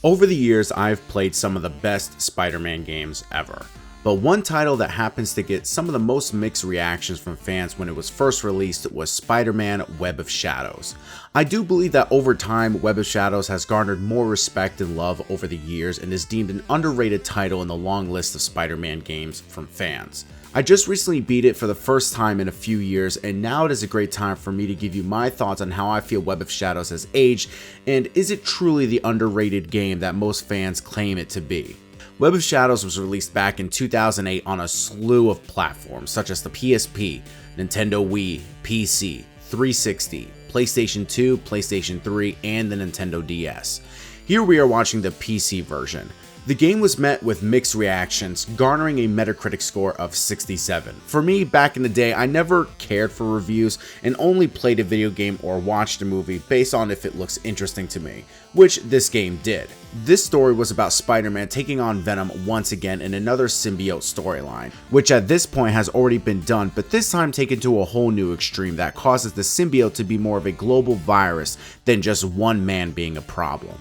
Over the years, I've played some of the best Spider-Man games ever, but one title that happens to get some of the most mixed reactions from fans when it was first released was Spider-Man Web of Shadows. I do believe that over time, Web of Shadows has garnered more respect and love over the years and is deemed an underrated title in the long list of Spider-Man games from fans. I just recently beat it for the first time in a few years, and now it is a great time for me to give you my thoughts on how I feel Web of Shadows has aged, and is it truly the underrated game that most fans claim it to be. Web of Shadows was released back in 2008 on a slew of platforms such as the PSP, Nintendo Wii, PC, 360, PlayStation 2, PlayStation 3, and the Nintendo DS. Here we are watching the PC version. The game was met with mixed reactions, garnering a Metacritic score of 67. For me, back in the day, I never cared for reviews and only played a video game or watched a movie based on if it looks interesting to me, which this game did. This story was about Spider-Man taking on Venom once again in another symbiote storyline, which at this point has already been done, but this time taken to a whole new extreme that causes the symbiote to be more of a global virus than just one man being a problem.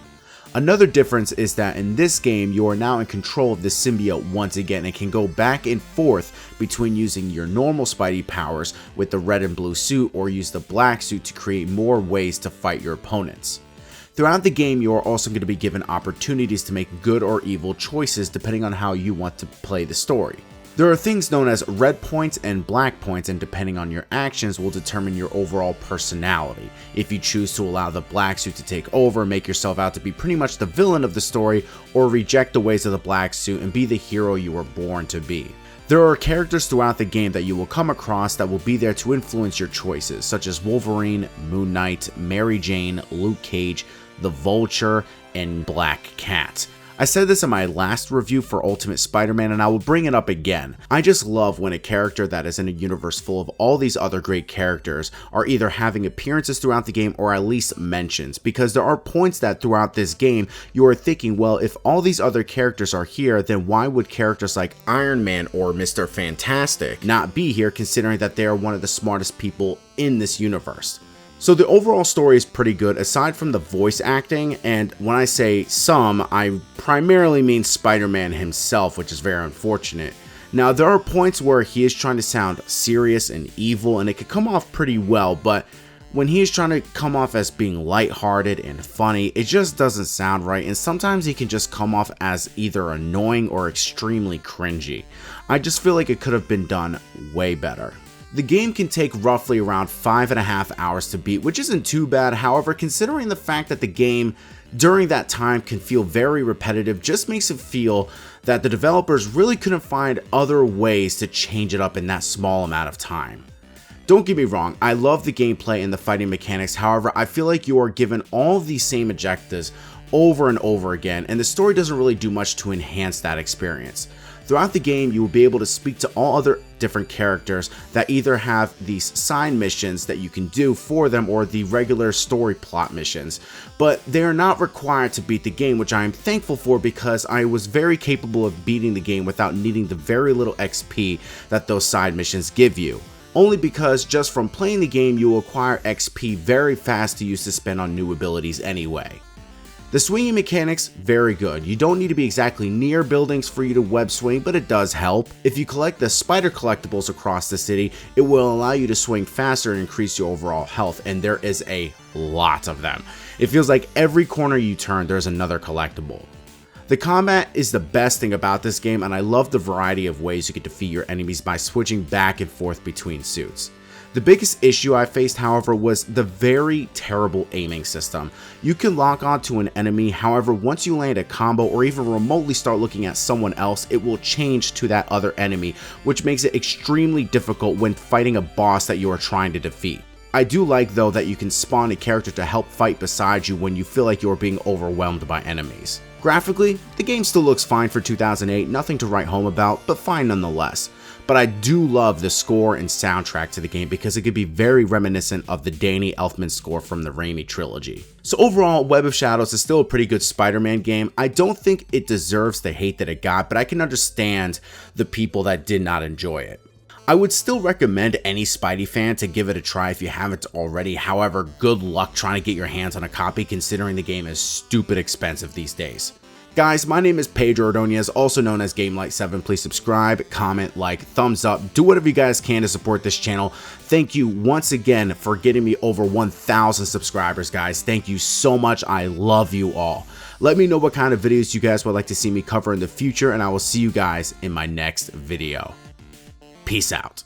Another difference is that in this game, you are now in control of the symbiote once again and can go back and forth between using your normal Spidey powers with the red and blue suit or use the black suit to create more ways to fight your opponents. Throughout the game, you are also going to be given opportunities to make good or evil choices depending on how you want to play the story. There are things known as red points and black points, and depending on your actions will determine your overall personality. If you choose to allow the black suit to take over, make yourself out to be pretty much the villain of the story, or reject the ways of the black suit and be the hero you were born to be. There are characters throughout the game that you will come across that will be there to influence your choices, such as Wolverine, Moon Knight, Mary Jane, Luke Cage, the Vulture, and Black Cat. I said this in my last review for Ultimate Spider-Man, and I will bring it up again. I just love when a character that is in a universe full of all these other great characters are either having appearances throughout the game or at least mentions, because there are points that throughout this game you are thinking, well, if all these other characters are here, then why would characters like Iron Man or Mr. Fantastic not be here, considering that they are one of the smartest people in this universe? So the overall story is pretty good aside from the voice acting, and when I say some, I primarily mean Spider-Man himself, which is very unfortunate. Now there are points where he is trying to sound serious and evil and it could come off pretty well, but when he is trying to come off as being lighthearted and funny, it just doesn't sound right, and sometimes he can just come off as either annoying or extremely cringy. I just feel like it could have been done way better. The game can take roughly around 5.5 hours to beat, which isn't too bad. However, considering the fact that the game during that time can feel very repetitive, just makes it feel that the developers really couldn't find other ways to change it up in that small amount of time. Don't get me wrong, I love the gameplay and the fighting mechanics. However, I feel like you are given all of these same objectives over and over again, and the story doesn't really do much to enhance that experience. Throughout the game, you will be able to speak to all other different characters that either have these side missions that you can do for them or the regular story plot missions, but they are not required to beat the game, which I am thankful for because I was very capable of beating the game without needing the very little XP that those side missions give you. Only because just from playing the game, you will acquire XP very fast to use to spend on new abilities anyway. The swinging mechanics, very good. You don't need to be exactly near buildings for you to web swing, but it does help. If you collect the spider collectibles across the city, it will allow you to swing faster and increase your overall health, and there is a lot of them. It feels like every corner you turn, there's another collectible. The combat is the best thing about this game, and I love the variety of ways you can defeat your enemies by switching back and forth between suits. The biggest issue I faced, however, was the very terrible aiming system. You can lock onto an enemy, however, once you land a combo or even remotely start looking at someone else, it will change to that other enemy, which makes it extremely difficult when fighting a boss that you are trying to defeat. I do like, though, that you can spawn a character to help fight beside you when you feel like you are being overwhelmed by enemies. Graphically, the game still looks fine for 2008, nothing to write home about, but fine nonetheless. but I do love the score and soundtrack to the game because it could be very reminiscent of the Danny Elfman score from the Raimi trilogy. So overall, Web of Shadows is still a pretty good Spider-Man game. I don't think it deserves the hate that it got, but I can understand the people that did not enjoy it. I would still recommend any Spidey fan to give it a try if you haven't already. However, good luck trying to get your hands on a copy considering the game is stupid expensive these days. Guys, my name is Pedro Ordonez, also known as GL7. Please subscribe, comment, like, thumbs up, do whatever you guys can to support this channel. Thank you once again for getting me over 1,000 subscribers, guys. Thank you so much. I love you all. Let me know what kind of videos you guys would like to see me cover in the future, and I will see you guys in my next video. Peace out.